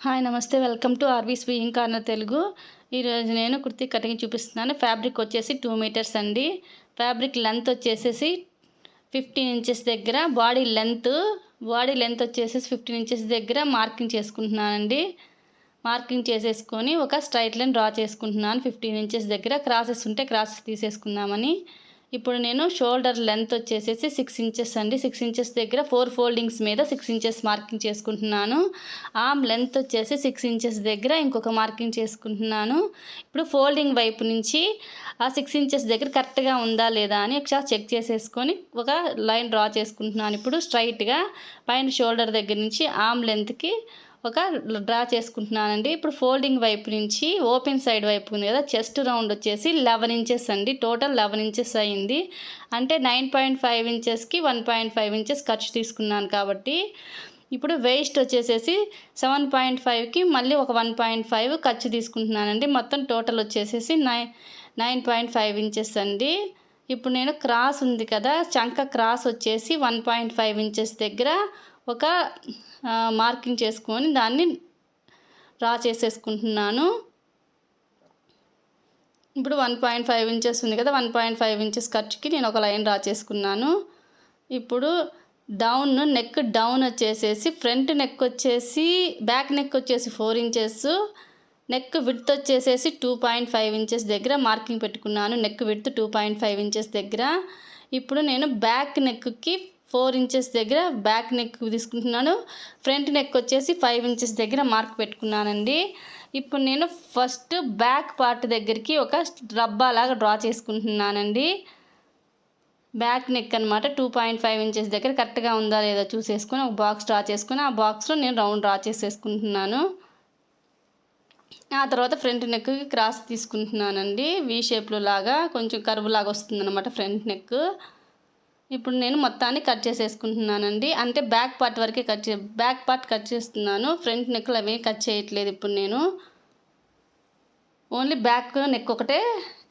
Hi నమస్తే welcome to RV sewing corner Telugu. ఈరోజు నేను కుర్తీ కటింగ్ చూపిస్తున్నాను. ఫ్యాబ్రిక్ వచ్చేసి 2 మీటర్స్ అండి. ఫ్యాబ్రిక్ లెంత్ వచ్చేసేసి 15 ఇంచెస్ దగ్గర, బాడీ లెంత్ వచ్చేసేసి 15 ఇంచెస్ దగ్గర మార్కింగ్ చేసుకుంటున్నానండి. మార్కింగ్ చేసేసుకొని ఒక స్ట్రైట్ లైన్ డ్రా చేసుకుంటున్నాను. 15 ఇంచెస్ దగ్గర క్రాసెస్ ఉంటే క్రాసెస్ తీసేసుకుందామని. ఇప్పుడు నేను షోల్డర్ లెంత్ వచ్చేసేసి 6 ఇంచెస్ అండి. 6 ఇంచెస్ దగ్గర 4 ఫోల్డింగ్స్ మీద 6 ఇంచెస్ మార్కింగ్ చేసుకుంటున్నాను. ఆర్మ్ లెంత్ వచ్చేసి 6 ఇంచెస్ దగ్గర ఇంకొక మార్కింగ్ చేసుకుంటున్నాను. ఇప్పుడు ఫోల్డింగ్ వైపు నుంచి ఆ 6 ఇంచెస్ దగ్గర కరెక్ట్గా ఉందా లేదా అని ఒకసారి చెక్ చేసేసుకొని ఒక లైన్ డ్రా చేసుకుంటున్నాను. ఇప్పుడు స్ట్రైట్గా పైన షోల్డర్ దగ్గర నుంచి ఆర్మ్ లెంత్కి ఒక డ్రా చేసుకుంటున్నానండి. ఇప్పుడు ఫోల్డింగ్ వైపు నుంచి ఓపెన్ సైడ్ వైపు ఉంది కదా, చెస్ట్ రౌండ్ వచ్చేసి 11 ఇంచెస్ అండి. టోటల్ 11 ఇంచెస్ అయింది. అంటే 9.5 ఇంచెస్కి 1.5 ఇంచెస్ ఖర్చు తీసుకున్నాను కాబట్టి ఇప్పుడు వేస్ట్ వచ్చేసేసి 7.5కి మళ్ళీ ఒక 1.5 ఖర్చు తీసుకుంటున్నానండి. మొత్తం టోటల్ వచ్చేసేసి 9.5 ఇంచెస్ అండి. ఇప్పుడు నేను క్రాస్ ఉంది కదా, చంక క్రాస్ వచ్చేసి 1.5 ఇంచెస్ దగ్గర ఒక మార్కింగ్ చేసుకొని దాన్ని డ్రా చేసేసుకుంటున్నాను. ఇప్పుడు 1.5 ఇంచెస్ ఉంది కదా, 1.5 ఇంచెస్ ఖర్చుకి నేను ఒక లైన్ డ్రా చేసుకున్నాను. ఇప్పుడు నెక్ డౌన్ వచ్చేసేసి ఫ్రంట్ నెక్ వచ్చేసి బ్యాక్ నెక్ వచ్చేసి 4 ఇంచెస్, నెక్ విడ్త్ వచ్చేసేసి 2.5 ఇంచెస్ దగ్గర మార్కింగ్ పెట్టుకున్నాను. నెక్ విడ్త్ 2.5 ఇంచెస్ దగ్గర. ఇప్పుడు నేను బ్యాక్ నెక్కి 4 ఇంచెస్ దగ్గర బ్యాక్ నెక్ తీసుకుంటున్నాను. ఫ్రంట్ నెక్ వచ్చేసి 5 ఇంచెస్ దగ్గర మార్క్ పెట్టుకున్నానండి. ఇప్పుడు నేను ఫస్ట్ బ్యాక్ పార్ట్ దగ్గరికి ఒక రబ్బా లాగా డ్రా చేసుకుంటున్నానండి. బ్యాక్ నెక్ అనమాట 2.5 ఇంచెస్ దగ్గర కరెక్ట్గా ఉందా లేదా చూసేసుకొని ఒక బాక్స్ డ్రా చేసుకొని ఆ బాక్స్లో నేను రౌండ్ డ్రా చేసేసుకుంటున్నాను. ఆ తర్వాత ఫ్రంట్ నెక్కి క్రాస్ తీసుకుంటున్నానండి. వీ షేప్లో లాగా కొంచెం కర్వ్ లాగా వస్తుందన్నమాట ఫ్రంట్ నెక్. ఇప్పుడు నేను మొత్తాన్ని కట్ చేసేసుకుంటున్నానండి. అంటే బ్యాక్ పార్ట్ కట్ చేస్తున్నాను. ఫ్రంట్ నెక్లు అవి కట్ చేయట్లేదు. ఇప్పుడు నేను ఓన్లీ బ్యాక్ నెక్ ఒకటే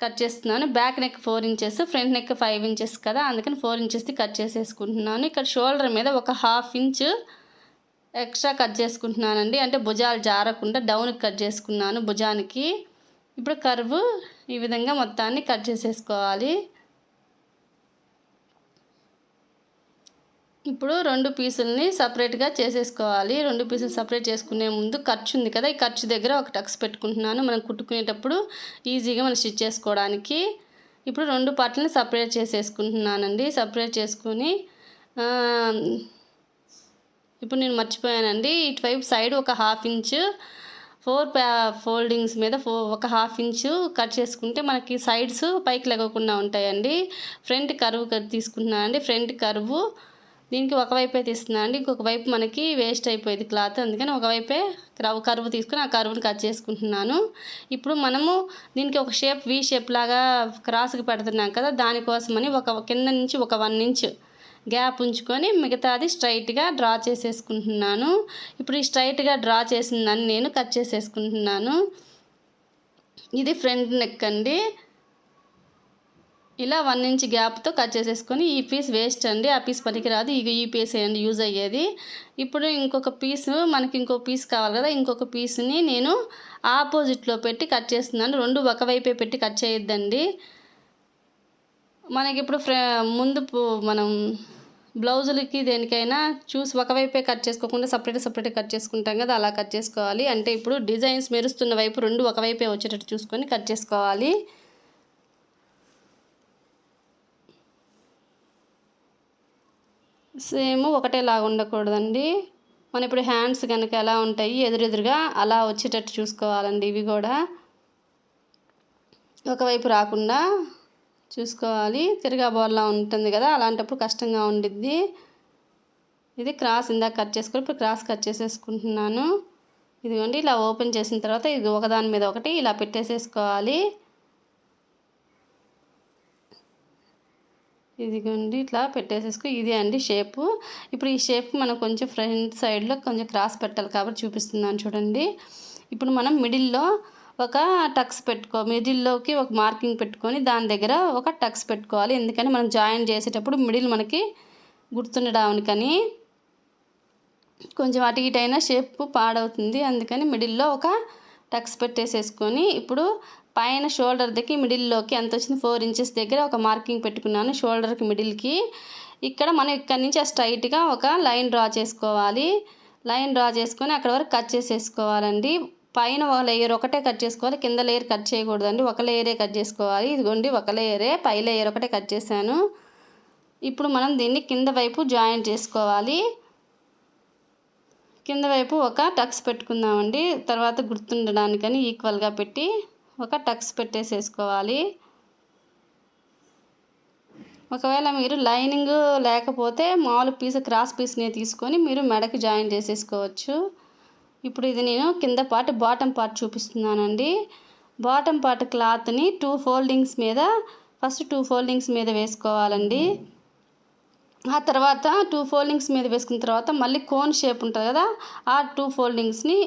కట్ చేస్తున్నాను. Back neck 4 inches, front neck 5 inches కదా, అందుకని 4 ఇంచెస్ది కట్ చేసేసుకుంటున్నాను. ఇక్కడ షోల్డర్ మీద ఒక 1/2 ఇంచ్ ఎక్స్ట్రా కట్ చేసుకుంటున్నానండి. అంటే భుజాలు జారకుండా డౌన్కి కట్ చేసుకున్నాను భుజానికి. ఇప్పుడు కర్వ్ ఈ విధంగా మొత్తాన్ని కట్ చేసేసుకోవాలి. ఇప్పుడు 2 పీసుల్ని సపరేట్గా చేసేసుకోవాలి. 2 పీసులు సపరేట్ చేసుకునే ముందు ఖర్చు ఉంది కదా, ఈ ఖర్చు దగ్గర ఒక టక్స్ పెట్టుకుంటున్నాను. మనం కుట్టుకునేటప్పుడు ఈజీగా మనం స్టిచ్ చేసుకోవడానికి. ఇప్పుడు 2 పార్ట్లని సపరేట్ చేసేసుకుంటున్నానండి. సపరేట్ చేసుకొని ఇప్పుడు నేను మర్చిపోయానండి, ఇటువైపు సైడ్ ఒక 1/2 ఇంచ్ 4 ఫోల్డింగ్స్ మీద ఒక 1/2 ఇంచు కట్ చేసుకుంటే మనకి సైడ్స్ పైకి లెగకుండా ఉంటాయండి. ఫ్రంట్ కర్వ్ తీసుకుంటున్నానండి. ఫ్రంట్ కర్వ్ దీనికి ఒకవైపే తీస్తున్నాను అండి. ఇంకొక వైపు మనకి వేస్ట్ అయిపోయింది క్లాత్, అందుకని ఒకవైపే కర్వ్ తీసుకుని ఆ కర్వ్ని కట్ చేసుకుంటున్నాను. ఇప్పుడు మనము దీనికి ఒక వీ షేప్ లాగా క్రాస్కి పెడుతున్నాం కదా, దానికోసమని కింద నుంచి ఒక 1 ఇంచ్ గ్యాప్ ఉంచుకొని మిగతాది స్ట్రైట్గా డ్రా చేసేసుకుంటున్నాను. ఇప్పుడు ఈ స్ట్రైట్గా డ్రా చేసిందని నేను కట్ చేసేసుకుంటున్నాను. ఇది ఫ్రంట్ నెక్ అండి. ఇలా 1 ఇంచ్ గ్యాప్తో కట్ చేసేసుకొని ఈ పీస్ వేస్ట్ అండి, ఆ పీస్ పనికిరాదు, ఈ పీస్ అండి యూజ్ అయ్యేది. ఇప్పుడు మనకి ఇంకో పీస్ కావాలి కదా, ఇంకొక పీస్ని నేను ఆపోజిట్లో పెట్టి కట్ చేస్తున్నాను. 2 ఒకవైపే పెట్టి కట్ చేయొద్దండి. మనకి ఇప్పుడు మనం బ్లౌజులకి దేనికైనా చూసి ఒకవైపే కట్ చేసుకోకుండా సపరేట్ కట్ చేసుకుంటాం కదా, అలా కట్ చేసుకోవాలి. అంటే ఇప్పుడు డిజైన్స్ మెరుస్తున్న వైపు 2 ఒకవైపే వచ్చేటట్టు చూసుకొని కట్ చేసుకోవాలి. సేమ్ ఒకటేలాగా ఉండకూడదండి. మనం ఇప్పుడు హ్యాండ్స్ కనుక ఎలా ఉంటాయి ఎదురుగా అలా వచ్చేటట్టు చూసుకోవాలండి. ఇవి కూడా ఒకవైపు రాకుండా చూసుకోవాలి. తిరగా బోర్లా ఉంటుంది కదా, అలాంటప్పుడు కష్టంగా ఉండిద్ది. ఇది క్రాస్ ఇందాక కట్ చేసుకొని ఇప్పుడు క్రాస్ కట్ చేసేసుకుంటున్నాను. ఇదిగోండి, ఇలా ఓపెన్ చేసిన తర్వాత ఇది ఒకదాని మీద ఒకటి ఇలా పెట్టేసేసుకోవాలి. ఇదిగోండి, ఇట్లా ఇది అండి షేపు. ఇప్పుడు ఈ షేప్కి మనం కొంచెం ఫ్రంట్ సైడ్లో కొంచెం క్రాస్ పెట్టాలి కాబట్టి చూపిస్తున్నాను చూడండి. ఇప్పుడు మనం మిడిల్లో ఒక మిడిల్లోకి ఒక మార్కింగ్ పెట్టుకొని దాని దగ్గర ఒక టక్స్ పెట్టుకోవాలి. ఎందుకని మనం జాయిన్ చేసేటప్పుడు మిడిల్ మనకి గుర్తుండడానికని. కొంచెం అటు ఇటు అయినా షేప్ పాడవుతుంది. అందుకని మిడిల్లో ఒక టక్స్ పెట్టేసేసుకొని ఇప్పుడు పైన షోల్డర్ దగ్గర మిడిల్లోకి ఎంత వచ్చింది 4 ఇంచెస్ దగ్గర ఒక మార్కింగ్ పెట్టుకున్నాను షోల్డర్కి మిడిల్కి. ఇక్కడ మనం ఇక్కడ నుంచి స్ట్రైట్గా ఒక లైన్ డ్రా చేసుకోవాలి. లైన్ డ్రా చేసుకొని అక్కడ వరకు కట్ చేసేసుకోవాలండి. పైన ఒక లేయర్ ఒకటే కట్ చేసుకోవాలి, కింద లేయర్ కట్ చేయకూడదండి, ఒక లేయరే కట్ చేసుకోవాలి. ఇదిగోండి ఒక లేయరే, పై లేయర్ ఒకటే కట్ చేశాను. ఇప్పుడు మనం దీన్ని కింద వైపు జాయిన్ చేసుకోవాలి. కింద వైపు ఒక టక్స్ పెట్టుకుందామండి. తర్వాత గుర్తుండడానికని ఈక్వల్గా పెట్టి ఒక టక్స్ పెట్టేసేసుకోవాలి. ఒకవేళ మీరు లైనింగ్ లేకపోతే మామూలు పీస్ క్రాస్ పీస్ని తీసుకొని మీరు మెడకి జాయిన్ చేసేసుకోవచ్చు. ఇప్పుడు ఇది నేను కింద పార్ట్ బాటమ్ పార్ట్ చూపిస్తున్నానండి. బాటమ్ పార్ట్ క్లాత్ని 2 ఫోల్డింగ్స్ మీద ఫస్ట్ 2 ఫోల్డింగ్స్ మీద వేసుకోవాలండి. ఆ తర్వాత 2 ఫోల్డింగ్స్ మీద వేసుకున్న తర్వాత మళ్ళీ కోన్ షేప్ ఉంటుంది కదా, ఆ 2 ఫోల్డింగ్స్ని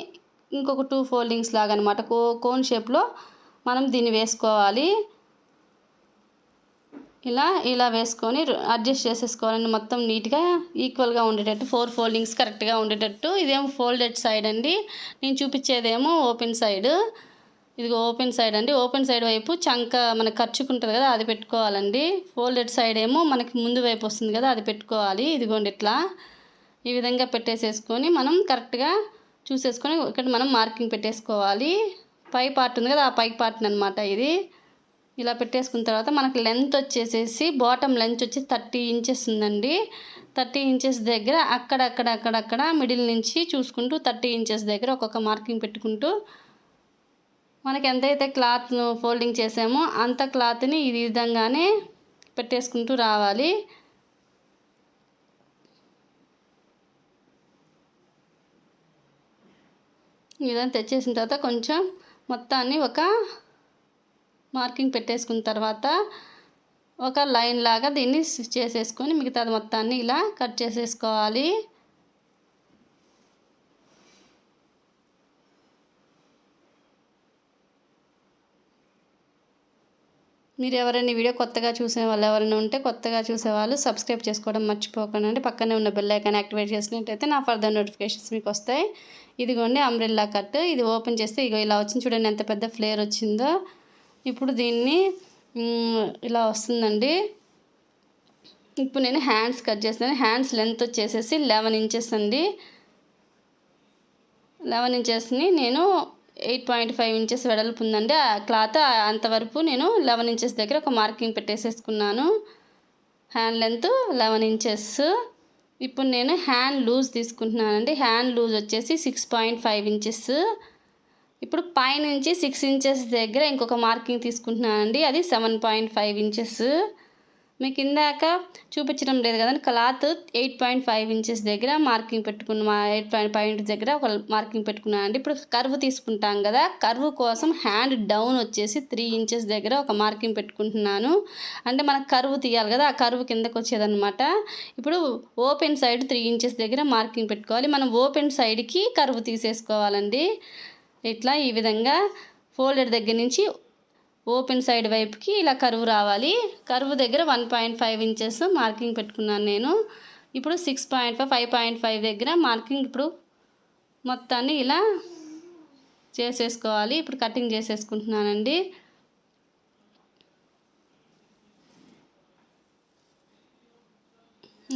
ఇంకొక 2 ఫోల్డింగ్స్ లాగా అనమాట కోన్ షేప్లో మనం దీన్ని వేసుకోవాలి. ఇలా వేసుకొని అడ్జస్ట్ చేసేసుకోవాలండి. మొత్తం నీట్గా ఈక్వల్గా ఉండేటట్టు 4 ఫోల్డింగ్స్ కరెక్ట్గా ఉండేటట్టు. ఇదేమో ఫోల్డెడ్ సైడ్ అండి, నేను చూపించేదేమో ఓపెన్ సైడ్. ఇదిగో ఓపెన్ సైడ్ అండి. ఓపెన్ సైడ్ వైపు చంక మనకు ఖర్చుకుంటుంది కదా అది పెట్టుకోవాలండి. ఫోల్డెడ్ సైడ్ ఏమో మనకి ముందు వైపు వస్తుంది కదా అది పెట్టుకోవాలి. ఇదిగోండి ఇట్లా ఈ విధంగా పెట్టేసేసుకొని మనం కరెక్ట్గా చూసేసుకొని ఇక్కడ మనం మార్కింగ్ పెట్టేసుకోవాలి. పై పార్ట్ ఉంది కదా ఆ పై పార్ట్ని అనమాట ఇది. ఇలా పెట్టేసుకున్న తర్వాత మనకు లెంత్ వచ్చేసేసి బాటమ్ లెంత్ వచ్చి 30 ఇంచెస్ ఉందండి. 30 ఇంచెస్ దగ్గర అక్కడక్కడ మిడిల్ నుంచి చూసుకుంటూ 30 ఇంచెస్ దగ్గర ఒక్కొక్క మార్కింగ్ పెట్టుకుంటూ మనకి ఎంతైతే క్లాత్ ఫోల్డింగ్ చేసామో అంత క్లాత్ని ఈ విధంగానే పెట్టేసుకుంటూ రావాలి. ఈ విధంగా తెచ్చేసిన తర్వాత కొంచెం మొత్తాన్ని ఒక మార్కింగ్ పెట్టేసుకున్న తర్వాత ఒక లైన్ లాగా దీన్ని చేసేసుకొని మిగతాది మొత్తాన్ని ఇలా కట్ చేసేసుకోవాలి. మీరు ఎవరైనా వీడియో కొత్తగా చూసేవాళ్ళు ఎవరైనా ఉంటే కొత్తగా చూసేవాళ్ళు సబ్స్క్రైబ్ చేసుకోవడం మర్చిపోకండి. పక్కనే ఉన్న బెల్ ఐకాన్ యాక్టివేట్ చేసినట్టయితే నా ఫర్దర్ నోటిఫికేషన్స్ మీకు వస్తాయి. ఇదిగోండి అంబ్రెల్లా కట్. ఇది ఓపెన్ చేస్తే ఇగో ఇలా వచ్చింది చూడండి, ఎంత పెద్ద ఫ్లేర్ వచ్చిందో. ఇప్పుడు దీన్ని ఇలా వస్తుందండి. ఇప్పుడు నేను హ్యాండ్స్ కట్ చేస్తాను. హ్యాండ్స్ లెంత్ వచ్చేసేసి 11 ఇంచెస్ అండి. 11 ఇంచెస్ని నేను 8.5 ఇంచెస్ వెడల్పు ఉందండి ఆ క్లాత్. అంతవరకు నేను 11 ఇంచెస్ దగ్గర ఒక మార్కింగ్ పెట్టేసేసుకున్నాను. Hand length 11 inches. ఇప్పుడు నేను హ్యాండ్ లూజ్ తీసుకుంటున్నానండి. హ్యాండ్ లూజ్ వచ్చేసి 6.5 ఇంచెస్. ఇప్పుడు పైనుంచి 6 ఇంచెస్ దగ్గర ఇంకొక మార్కింగ్ తీసుకుంటున్నానండి, అది 7.5 ఇంచెస్. మీకు ఇందాక చూపించడం లేదు కదండి, క్లాత్ 8.5 ఇంచెస్ దగ్గర మార్కింగ్ పెట్టుకున్న 8.5 ఇంచెస్ దగ్గర ఒక మార్కింగ్ పెట్టుకున్నానండి. ఇప్పుడు కర్వ్ తీసుకుంటాం కదా, కర్వ్ కోసం హ్యాండ్ డౌన్ వచ్చేసి 3 ఇంచెస్ దగ్గర ఒక మార్కింగ్ పెట్టుకుంటున్నాను. అంటే మనకు కర్వ్ తీయాలి కదా, ఆ కర్వ్ కిందకు వచ్చేదనమాట. ఇప్పుడు ఓపెన్ సైడ్ 3 ఇంచెస్ దగ్గర మార్కింగ్ పెట్టుకోవాలి. మనం ఓపెన్ సైడ్కి కర్వ్ తీసేసుకోవాలండి. ఇట్లా ఈ విధంగా ఫోల్డెడ్ దగ్గర నుంచి ఓపెన్ సైడ్ వైపుకి ఇలా కర్వ్ రావాలి. కర్వ్ దగ్గర 1.5 ఇంచెస్ మార్కింగ్ పెట్టుకున్నాను నేను. ఇప్పుడు 6.5 5.5 దగ్గర మార్కింగ్ ఇప్పుడు మొత్తాన్ని ఇలా చేసేసుకోవాలి. ఇప్పుడు కటింగ్ చేసేసుకుంటున్నానండి.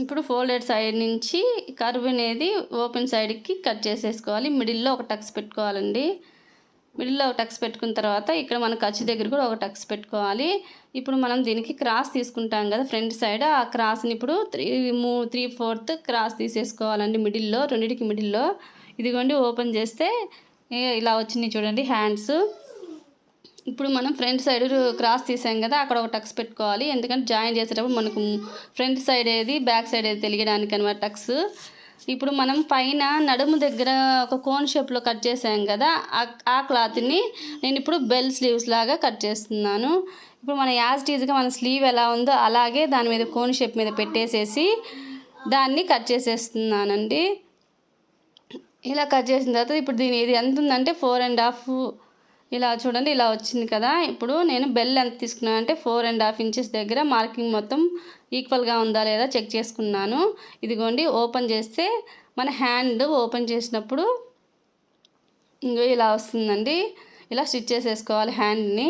ఇప్పుడు ఫోల్డెడ్ సైడ్ నుంచి కర్వ్ అనేది ఓపెన్ సైడ్కి కట్ చేసేసుకోవాలి. మిడిల్లో ఒక టక్స్ పెట్టుకోవాలండి. మిడిల్లో ఒక టక్స్ పెట్టుకున్న తర్వాత ఇక్కడ మన ఖర్చు దగ్గర కూడా ఒక టక్స్ పెట్టుకోవాలి. ఇప్పుడు మనం దీనికి క్రాస్ తీసుకుంటాం కదా ఫ్రంట్ సైడ్, ఆ క్రాస్ని ఇప్పుడు 3/4 క్రాస్ తీసేసుకోవాలండి మిడిల్లో, రెండింటికి మిడిల్లో. ఇదిగోండి ఓపెన్ చేస్తే ఇలా వచ్చినాయి చూడండి హ్యాండ్స్. ఇప్పుడు మనం ఫ్రంట్ సైడ్ క్రాస్ తీసాం కదా, అక్కడ ఒక టక్స్ పెట్టుకోవాలి. ఎందుకంటే జాయిన్ చేసేటప్పుడు మనకు ఫ్రంట్ సైడ్ ఏది బ్యాక్ సైడ్ ఏది తెలియడానికి అనమాట టక్స్. ఇప్పుడు మనం పైన నడుము దగ్గర ఒక కోన్ షేప్లో కట్ చేసాం కదా, ఆ క్లాత్ని నేను ఇప్పుడు బెల్ స్లీవ్స్ లాగా కట్ చేస్తున్నాను. ఇప్పుడు మన యాజ్ టీజ్గా మన స్లీవ్ ఎలా ఉందో అలాగే దాని మీద కోన్ షేప్ మీద పెట్టేసేసి దాన్ని కట్ చేసేస్తున్నానండి. ఇలా కట్ చేసిన తర్వాత ఇప్పుడు దీని ఇది ఎంత ఉందంటే 4.5 ఇలా చూడండి, ఇలా వచ్చింది కదా. ఇప్పుడు నేను బెల్ ఎంత తీసుకున్నాను అంటే 4.5 ఇంచెస్ దగ్గర మార్కింగ్ మొత్తం ఈక్వల్గా ఉందా లేదా చెక్ చేసుకున్నాను. ఇదిగోండి, ఓపెన్ చేస్తే మన హ్యాండ్ ఓపెన్ చేసినప్పుడు ఇంకో ఇలా వస్తుందండి. ఇలా స్టిచ్ చేసేసుకోవాలి హ్యాండ్ని.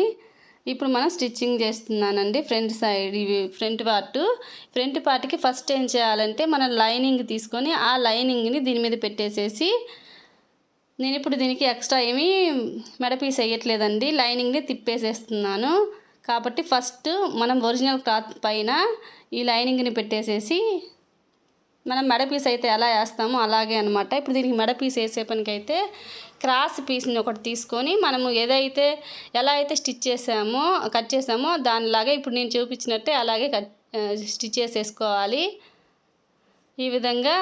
ఇప్పుడు మనం స్టిచ్చింగ్ చేస్తున్నానండి. ఫ్రంట్ సైడ్ ఇవి ఫ్రంట్ పార్ట్కి ఫస్ట్ ఏం చేయాలంటే మనం లైనింగ్ తీసుకొని ఆ లైనింగ్ని దీని మీద పెట్టేసేసి, నేను ఇప్పుడు దీనికి ఎక్స్ట్రా ఏమీ మెడపీస్ వేయట్లేదండి, లైనింగ్ని తిప్పేసేస్తున్నాను. కాబట్టి ఫస్ట్ మనం ఒరిజినల్ క్లాత్ పైన ఈ లైనింగ్ని పెట్టేసేసి మనం మెడపీస్ అయితే ఎలా వేస్తామో అలాగే అనమాట. ఇప్పుడు దీనికి మెడపీస్ వేసే పనికైతే క్రాస్ పీస్ని ఒకటి తీసుకొని మనము ఎలా అయితే కట్ చేసామో దానిలాగే ఇప్పుడు నేను చూపించినట్టే అలాగే స్టిచ్ చేసేసుకోవాలి. ఈ విధంగా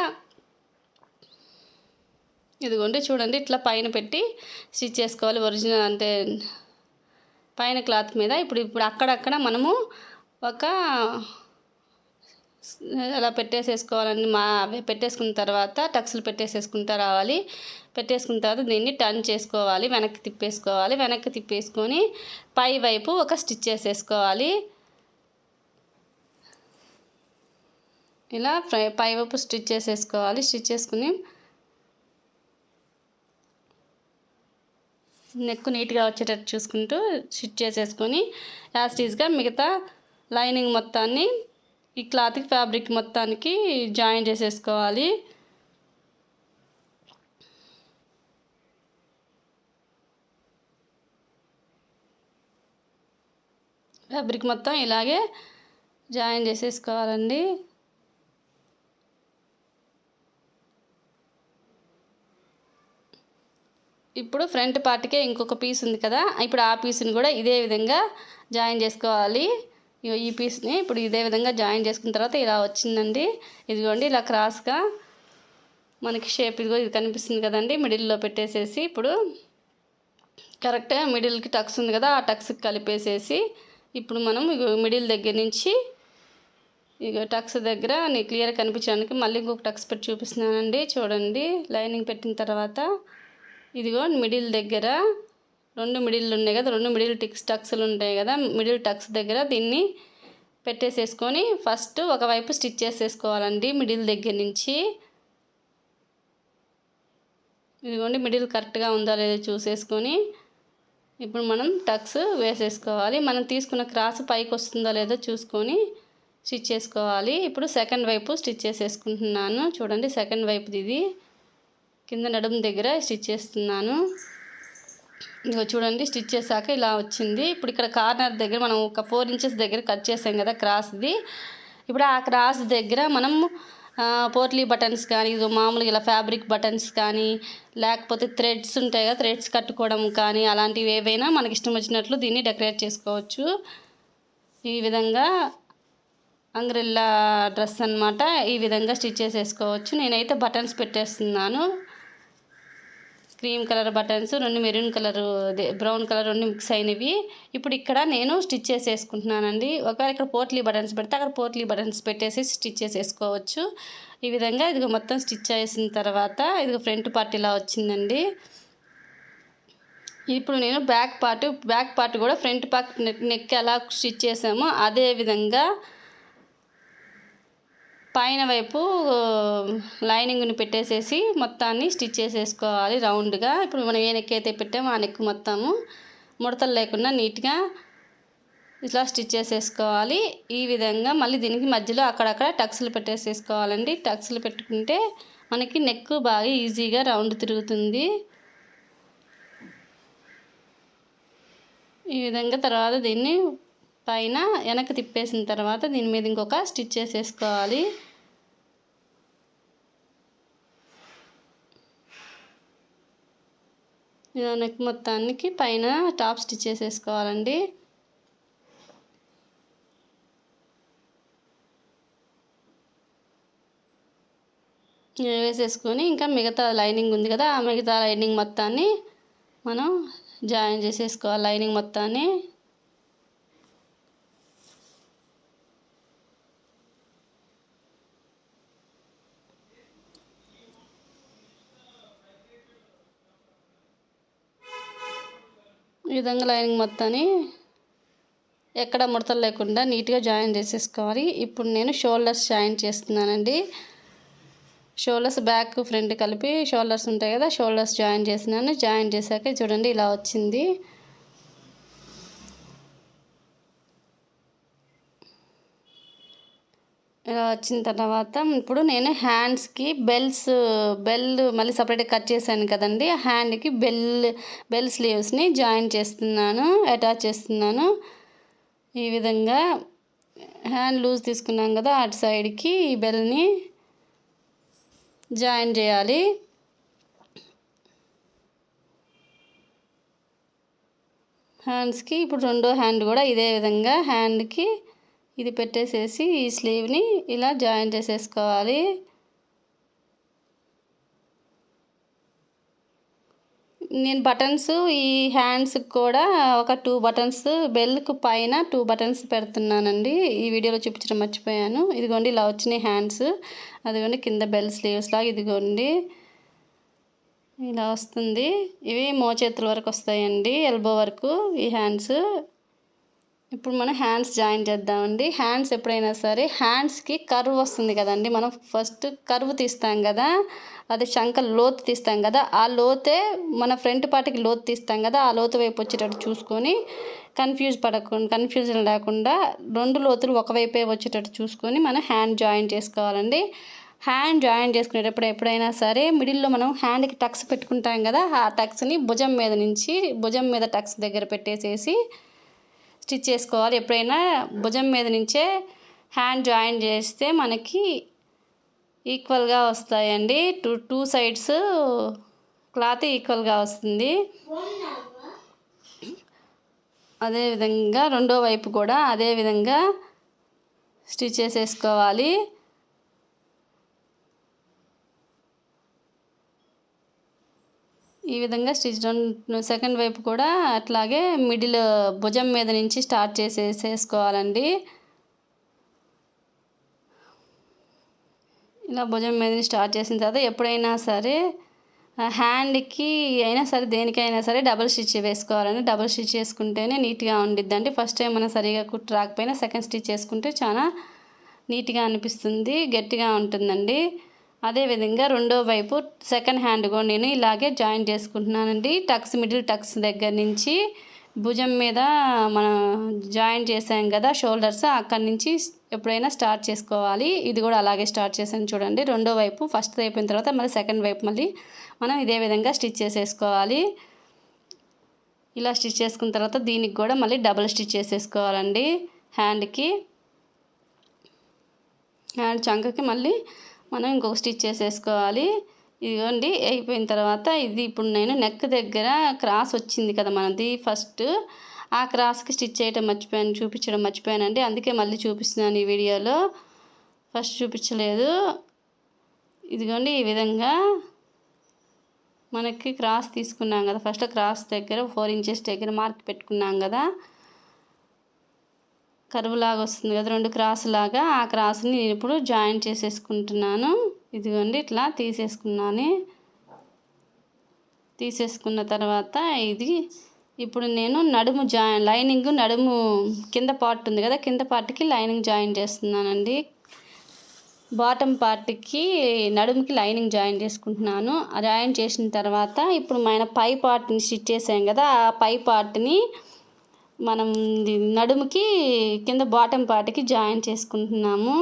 ఇదిగోండి చూడండి, ఇట్లా పైన పెట్టి స్టిచ్ చేసుకోవాలి ఒరిజినల్ అంటే పైన క్లాత్ మీద. ఇప్పుడు అక్కడక్కడ మనము ఒక అలా పెట్టేసేసుకోవాలండి. పెట్టేసుకున్న తర్వాత టక్స్లు పెట్టేసేసుకుంటూ రావాలి. పెట్టేసుకున్న తర్వాత దీన్ని టర్న్ చేసుకోవాలి, వెనక్కి తిప్పేసుకొని పై వైపు ఒక స్టిచ్ చేసేసుకోవాలి. ఇలా పై వైపు స్టిచ్ చేసేసుకోవాలి. స్టిచ్ చేసుకుని నెక్ నీట్గా వచ్చేటట్టు చూసుకుంటూ స్టిచ్ చేసేసుకొని యాస్టీజ్గా మిగతా లైనింగ్ మొత్తాన్ని ఈ క్లాత్కి ఫ్యాబ్రిక్ మొత్తానికి జాయిన్ చేసేసుకోవాలి. ఫ్యాబ్రిక్ మొత్తం ఇలాగే జాయిన్ చేసేసుకోవాలండి. ఇప్పుడు ఫ్రంట్ పార్ట్కే ఇంకొక పీస్ ఉంది కదా, ఇప్పుడు ఆ పీస్ని కూడా ఇదే విధంగా జాయిన్ చేసుకోవాలి. ఈ పీస్ని ఇప్పుడు ఇదే విధంగా జాయిన్ చేసుకున్న తర్వాత ఇలా వచ్చిందండి. ఇదిగోండి, ఇలా క్రాస్గా మనకి షేప్ ఇదిగో ఇది కనిపిస్తుంది కదండి. మిడిల్లో పెట్టేసేసి ఇప్పుడు కరెక్ట్గా మిడిల్కి టక్స్ ఉంది కదా, ఆ టక్స్కి కలిపేసేసి ఇప్పుడు మనం మిడిల్ దగ్గర నుంచి టక్స్ దగ్గర క్లియర్ కనిపించడానికి మళ్ళీ ఇంకొక టక్స్ పెట్టి చూపిస్తున్నానండి. చూడండి, లైనింగ్ పెట్టిన తర్వాత ఇదిగో మిడిల్ దగ్గర 2 మిడిల్ ఉన్నాయి కదా, 2 మిడిల్ టక్స్లు ఉంటాయి కదా, మిడిల్ టక్స్ దగ్గర దీన్ని పెట్టేసేసుకొని ఫస్ట్ ఒకవైపు స్టిచ్ చేసేసుకోవాలండి. మిడిల్ దగ్గర నుంచి ఇదిగోండి, మిడిల్ కరెక్ట్గా ఉందా లేదో చూసేసుకొని ఇప్పుడు మనం టక్స్ వేసేసుకోవాలి. మనం తీసుకున్న క్రాస్ పైకి వస్తుందో లేదో చూసుకొని స్టిచ్ చేసుకోవాలి. ఇప్పుడు సెకండ్ వైపు స్టిచ్ చేసేసుకుంటున్నాను. చూడండి, సెకండ్ వైపుది ఇది కింద నడుము దగ్గర స్టిచ్ చేస్తున్నాను. ఇదిగో చూడండి, స్టిచ్ చేశాక ఇలా వచ్చింది. ఇప్పుడు ఇక్కడ కార్నర్ దగ్గర మనం ఒక 4 ఇంచెస్ దగ్గర కట్ చేసాం కదా క్రాస్ది. ఇప్పుడు ఆ క్రాస్ దగ్గర మనం పోట్లీ బటన్స్ కానీ మామూలుగా ఇలా ఫ్యాబ్రిక్ బటన్స్ కానీ లేకపోతే థ్రెడ్స్ ఉంటాయి కదా, థ్రెడ్స్ కట్టుకోవడం కానీ అలాంటివి ఏవైనా మనకి ఇష్టం వచ్చినట్లు దీన్ని డెకరేట్ చేసుకోవచ్చు. ఈ విధంగా అంగ్రెల్లా డ్రెస్ అన్నమాట. ఈ విధంగా స్టిచ్ చేసేసుకోవచ్చు. నేనైతే బటన్స్ పెట్టేస్తున్నాను. Cream colour buttons, 2 maroon colour, brown colour 2 mix అయినవి. ఇప్పుడు ఇక్కడ నేను స్టిచ్ చేసేసుకుంటున్నానండి. ఒకవేళ ఇక్కడ పోట్లీ బటన్స్ పెడితే అక్కడ పోట్లీ బటన్స్ పెట్టేసి స్టిచ్ చేసేసుకోవచ్చు. ఈ విధంగా ఇదిగో మొత్తం స్టిచ్ చేసిన తర్వాత ఇదిగో ఫ్రంట్ పార్ట్ ఇలా వచ్చిందండి. ఇప్పుడు నేను బ్యాక్ పార్ట్ కూడా ఫ్రంట్ పార్ట్ నెక్ ఎలా స్టిచ్ చేసామో అదే విధంగా పైన వైపు లైనింగ్ని పెట్టేసేసి మొత్తాన్ని స్టిచ్ చేసేసుకోవాలి రౌండ్గా. ఇప్పుడు మనం ఏ నెక్ అయితే పెట్టామో ఆ నెక్ మొత్తము ముడతలు లేకుండా నీట్గా ఇట్లా స్టిచ్ చేసేసుకోవాలి. ఈ విధంగా మళ్ళీ దీనికి మధ్యలో అక్కడక్కడ టక్స్లు పెట్టేసేసుకోవాలండి. టక్స్లు పెట్టుకుంటే మనకి నెక్ బాగా ఈజీగా రౌండ్ తిరుగుతుంది. ఈ విధంగా తర్వాత దీన్ని పైన వెనక్కి తిప్పేసిన తర్వాత దీని మీద ఇంకొక స్టిచ్ చేసేసుకోవాలి. నెక్ మొత్తానికి పైన టాప్ స్టిచ్ చేసేసుకోవాలండి. వేసేసుకొని ఇంకా మిగతా లైనింగ్ ఉంది కదా, ఆ మిగతా లైనింగ్ మొత్తాన్ని మనం జాయిన్ చేసేసుకోవాలి. లైనింగ్ మొత్తాన్ని విధంగా లైనింగ్ మొత్తాన్ని ఎక్కడ ముడతలు లేకుండా నీట్గా జాయిన్ చేసేసుకోవాలి. ఇప్పుడు నేను షోల్డర్స్ జాయిన్ చేస్తున్నానండి. షోల్డర్స్ బ్యాక్ ఫ్రంట్ కలిపి షోల్డర్స్ ఉంటాయి కదా, షోల్డర్స్ జాయిన్ చేసినాను. జాయిన్ చేశాక చూడండి ఇలా వచ్చింది. ఇలా వచ్చిన తర్వాత ఇప్పుడు నేను హ్యాండ్స్కి బెల్ మళ్ళీ సపరేట్గా కట్ చేశాను కదండి. హ్యాండ్కి బెల్ స్లీవ్స్ని జాయిన్ చేస్తున్నాను, అటాచ్ చేస్తున్నాను. ఈ విధంగా హ్యాండ్ లూజ్ తీసుకున్నాం కదా, అటు సైడ్కి ఈ బెల్ని జాయిన్ చేయాలి. హ్యాండ్స్కి ఇప్పుడు రెండో హ్యాండ్ కూడా ఇదే విధంగా హ్యాండ్కి ఇది పెట్టేసేసి ఈ స్లీవ్ని ఇలా జాయిన్ చేసేసుకోవాలి. నేను బటన్స్ ఈ హ్యాండ్స్కి కూడా ఒక 2 బటన్స్ బెల్కి పైన 2 బటన్స్ పెడుతున్నానండి. ఈ వీడియోలో చూపించడం మర్చిపోయాను. ఇదిగోండి ఇలా వచ్చినాయి హ్యాండ్స్. అదిగోండి కింద బెల్ స్లీవ్స్ లాగా ఇదిగోండి ఇలా వస్తుంది. ఇవి మోచేతుల వరకు వస్తాయండి, ఎల్బో వరకు ఈ హ్యాండ్స్. ఇప్పుడు మనం హ్యాండ్స్ జాయిన్ చేద్దామండి. హ్యాండ్స్ ఎప్పుడైనా సరే హ్యాండ్స్కి కర్వ్ వస్తుంది కదండి, మనం ఫస్ట్ కర్వ్ తీస్తాం కదా, అది చంక లోతు తీస్తాం కదా, ఆ లోతే మన ఫ్రంట్ పార్ట్కి లోతు తీస్తాం కదా, ఆ లోతు వైపు వచ్చేటట్టు చూసుకొని కన్ఫ్యూజన్ లేకుండా 2 లోతులు ఒకవైపే వచ్చేటట్టు చూసుకొని మనం హ్యాండ్ జాయిన్ చేసుకోవాలండి. హ్యాండ్ జాయిన్ చేసుకునేటప్పుడు ఎప్పుడైనా సరే మిడిల్లో మనం హ్యాండ్కి టక్స్ పెట్టుకుంటాం కదా, ఆ టక్స్ని భుజం మీద టక్స్ దగ్గర పెట్టేసేసి స్టిచ్ చేసుకోవాలి. ఎప్పుడైనా భుజం మీద నుంచే హ్యాండ్ జాయిన్ చేస్తే మనకి ఈక్వల్గా వస్తాయండి. టూ సైడ్స్ క్లాత్ ఈక్వల్గా వస్తుంది. అదేవిధంగా రెండో వైపు కూడా అదే విధంగా స్టిచ్ చేసేసుకోవాలి. ఈ విధంగా సెకండ్ వైపు కూడా అట్లాగే మిడిల్ భుజం మీద నుంచి స్టార్ట్ చేసేసుకోవాలండి. ఇలా భుజం మీద స్టార్ట్ చేసిన తర్వాత ఎప్పుడైనా సరే హ్యాండ్కి అయినా సరే దేనికైనా సరే డబుల్ స్టిచ్ వేసుకోవాలండి. డబుల్ స్టిచ్ చేసుకుంటేనే నీట్గా ఉండిద్దండి. ఫస్ట్ టైం మనం సరిగా కుట్టు రాకపోయినా సెకండ్ స్టిచ్ చేసుకుంటే చాలా నీట్గా అనిపిస్తుంది, గట్టిగా ఉంటుందండి. అదేవిధంగా రెండో వైపు సెకండ్ హ్యాండ్ కూడా నేను ఇలాగే జాయిన్ చేసుకుంటున్నానండి. మిడిల్ టక్స్ దగ్గర నుంచి భుజం మీద మనం జాయిన్ చేసాం కదా షోల్డర్స్, అక్కడి నుంచి ఎప్పుడైనా స్టార్ట్ చేసుకోవాలి. ఇది కూడా అలాగే స్టార్ట్ చేసాను చూడండి. రెండో వైపు ఫస్ట్ అయిపోయిన తర్వాత మళ్ళీ సెకండ్ వైపు మళ్ళీ మనం ఇదే విధంగా స్టిచ్ చేసేసుకోవాలి. ఇలా స్టిచ్ చేసుకున్న తర్వాత దీనికి కూడా మళ్ళీ డబుల్ స్టిచ్ చేసేసుకోవాలండి. హ్యాండ్ చంకకి మళ్ళీ మనం ఇంకొక స్టిచ్ చేసేసుకోవాలి. ఇదిగోండి అయిపోయిన తర్వాత ఇది ఇప్పుడు నేను నెక్ దగ్గర క్రాస్ వచ్చింది కదా మనది ఫస్ట్, ఆ క్రాస్కి స్టిచ్ చేయడం చూపించడం మర్చిపోయానండి. అందుకే మళ్ళీ చూపిస్తున్నాను ఈ వీడియోలో, ఫస్ట్ చూపించలేదు. ఇదిగోండి ఈ విధంగా మనకి క్రాస్ తీసుకున్నాం కదా, ఫస్ట్ క్రాస్ దగ్గర 4 ఇంచెస్ దగ్గర మార్క్ పెట్టుకున్నాం కదా, కర్వ్ లాగా వస్తుంది కదా 2 క్రాస్ లాగా, ఆ క్రాస్ని నేను ఇప్పుడు జాయిన్ చేసేసుకుంటున్నాను. ఇదిగోండి ఇట్లా తీసేసుకున్న తర్వాత ఇది ఇప్పుడు నేను నడుము కింద పార్ట్ ఉంది కదా, కింద పార్ట్కి లైనింగ్ జాయిన్ చేస్తున్నానండి. బాటమ్ పార్ట్కి నడుముకి లైనింగ్ జాయిన్ చేసుకుంటున్నాను. జాయిన్ చేసిన తర్వాత ఇప్పుడు మన పై పార్ట్ని స్టిచ్ చేసాం కదా, ఆ పై పార్ట్ని మనం నడుముకి కింద బాటమ్ పార్ట్కి జాయిన్ చేసుకుంటున్నాము.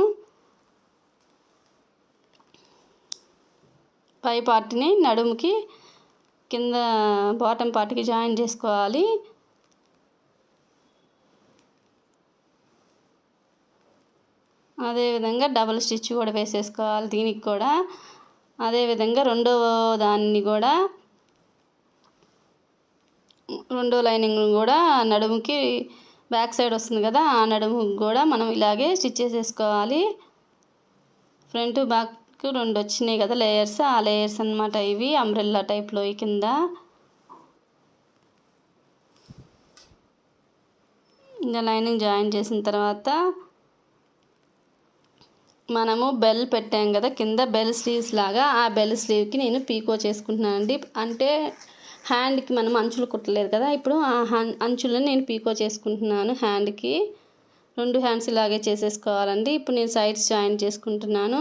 పై పార్ట్ని నడుముకి కింద బాటమ్ పార్ట్కి జాయిన్ చేసుకోవాలి. అదేవిధంగా డబుల్ స్టిచ్ కూడా వేసేసుకోవాలి దీనికి కూడా. అదేవిధంగా రెండో లైనింగ్ కూడా నడుముకి బ్యాక్ సైడ్ వస్తుంది కదా, ఆ నడుముకి కూడా మనం ఇలాగే స్టిచ్ చేసేసుకోవాలి. ఫ్రంట్ బ్యాక్ 2 వచ్చినాయి కదా లేయర్స్, ఆ లేయర్స్ అన్నమాట ఇవి అంబ్రెల్లా టైప్లో. ఈ కింద ఇంకా లైనింగ్ జాయిన్ చేసిన తర్వాత మనము బెల్ పెట్టాం కదా కింద, బెల్ స్లీవ్స్ లాగా, ఆ బెల్ స్లీవ్కి నేను పీకో చేసుకుంటున్నానండి. అంటే హ్యాండ్కి మనం అంచులు కుట్టలేదు కదా, ఇప్పుడు ఆ అంచులను నేను పీకో చేసుకుంటున్నాను. హ్యాండ్కి 2 హ్యాండ్స్ ఇలాగే చేసేసుకోవాలండి. ఇప్పుడు నేను సైడ్స్ జాయిన్ చేసుకుంటున్నాను.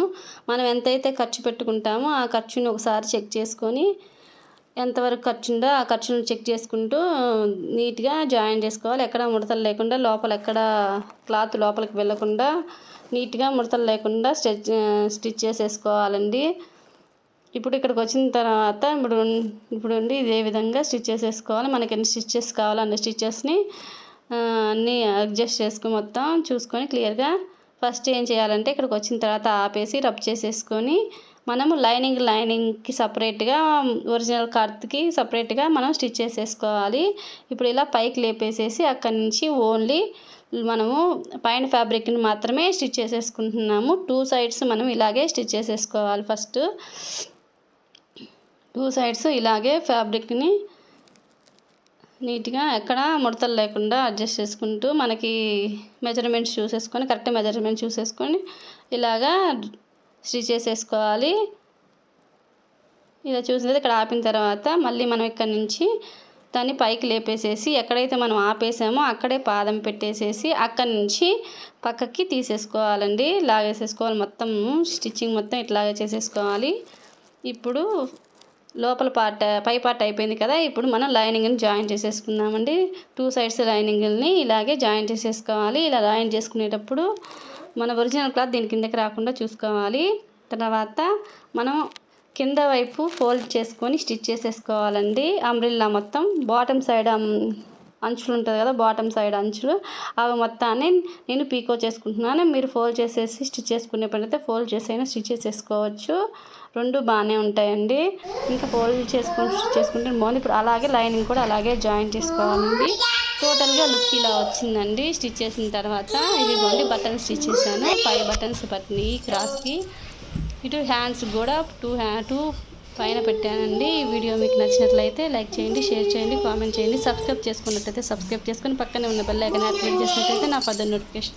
మనం ఎంతైతే ఖర్చు పెట్టుకుంటామో ఆ ఖర్చుని ఒకసారి చెక్ చేసుకొని ఎంతవరకు ఖర్చు ఉందో ఆ ఖర్చును చెక్ చేసుకుంటూ నీట్గా జాయిన్ చేసుకోవాలి. ఎక్కడ ముడతలు లేకుండా, లోపల ఎక్కడ క్లాత్ లోపలికి వెళ్ళకుండా నీట్గా ముడతలు లేకుండా స్టిచ్ చేసేసుకోవాలండి. ఇప్పుడు ఇక్కడికి వచ్చిన తర్వాత ఇప్పుడు ఇదే విధంగా స్టిచ్ చేసేసుకోవాలి. మనకి ఎన్ని స్టిచ్చెస్ కావాలో అన్ని స్టిచ్చెస్ని అన్నీ అడ్జస్ట్ చేసుకుని మొత్తం చూసుకొని క్లియర్గా ఫస్ట్ ఏం చేయాలంటే ఇక్కడికి వచ్చిన తర్వాత ఆపేసి రబ్ చేసేసుకొని మనము లైనింగ్కి సపరేట్గా, ఒరిజినల్ క్లాత్కి సపరేట్గా మనం స్టిచ్ చేసేసుకోవాలి. ఇప్పుడు ఇలా పైకి లేపేసేసి అక్కడి నుంచి ఓన్లీ మనము పైన ఫ్యాబ్రిక్ని మాత్రమే స్టిచ్ చేసేసుకుంటున్నాము. 2 సైడ్స్ మనం ఇలాగే స్టిచ్ చేసేసుకోవాలి. ఫస్ట్ 2 సైడ్స్ ఇలాగే ఫ్యాబ్రిక్ని నీట్గా ఎక్కడ ముడతలు లేకుండా అడ్జస్ట్ చేసుకుంటూ మనకి మెజర్మెంట్స్ చూసేసుకొని కరెక్ట్ మెజర్మెంట్ చూసేసుకొని ఇలాగా స్టిచ్ చేసేసుకోవాలి. ఇలా చూసినది ఇక్కడ ఆపిన తర్వాత మళ్ళీ మనం ఇక్కడ నుంచి దాన్ని పైకి లేపేసేసి ఎక్కడైతే మనం ఆపేసామో అక్కడే పాదం పెట్టేసేసి అక్కడి నుంచి పక్కకి తీసేసుకోవాలండి. లాగేసేసుకోవాలి. మొత్తం స్టిచ్చింగ్ మొత్తం ఇట్లాగే చేసేసుకోవాలి. ఇప్పుడు లోపల పార్ట్ పై పార్ట్ అయిపోయింది కదా, ఇప్పుడు మనం లైనింగ్ని జాయిన్ చేసేసుకుందామండి. 2 సైడ్స్ లైనింగ్ని ఇలాగే జాయిన్ చేసేసుకోవాలి. ఇలా జాయిన్ చేసుకునేటప్పుడు మన ఒరిజినల్ క్లాత్ దీని కిందకి రాకుండా చూసుకోవాలి. తర్వాత మనం కింద వైపు ఫోల్డ్ చేసుకొని స్టిచ్ చేసేసుకోవాలండి. అంబ్రిల్లా మొత్తం బాటమ్ సైడ్ అంచులు ఉంటుంది కదా, బాటమ్ సైడ్ అంచులు అవి మొత్తాన్ని నేను పీకో చేసుకుంటున్నాను. మీరు ఫోల్డ్ చేసేసి స్టిచ్ చేసుకునే పనైతే ఫోల్డ్ చేసైనా స్టిచ్ చేసేసుకోవచ్చు. 2 బాగానే ఉంటాయండి. ఇంకా ఫోల్డ్ చేసుకొని స్టిచ్ చేసుకుంటే బాగుంది. ఇప్పుడు అలాగే లైనింగ్ కూడా అలాగే జాయిన్ చేసుకోవాలండి. టోటల్గా లుక్ ఇలా వచ్చిందండి. స్టిచ్ చేసిన తర్వాత ఇది బాగుంది. బటన్ స్టిచ్ చేశాను. 5 బటన్స్ పట్టినాయి క్రాస్కి. ఇటు హ్యాండ్స్ కూడా 2 పైన పెట్టానండి. ఈ వీడియో మీకు నచ్చినట్లయితే లైక్ చేయండి, షేర్ చేయండి, కామెంట్ చేయండి. సబ్స్క్రైబ్ చేసుకున్నట్లయితే సబ్స్క్రైబ్ చేసుకొని పక్కనే ఉన్న బెల్ ఐకాన్ యాక్టివేట్ చేసినట్లయితే నా ఫర్దర్ నోటిఫికేషన్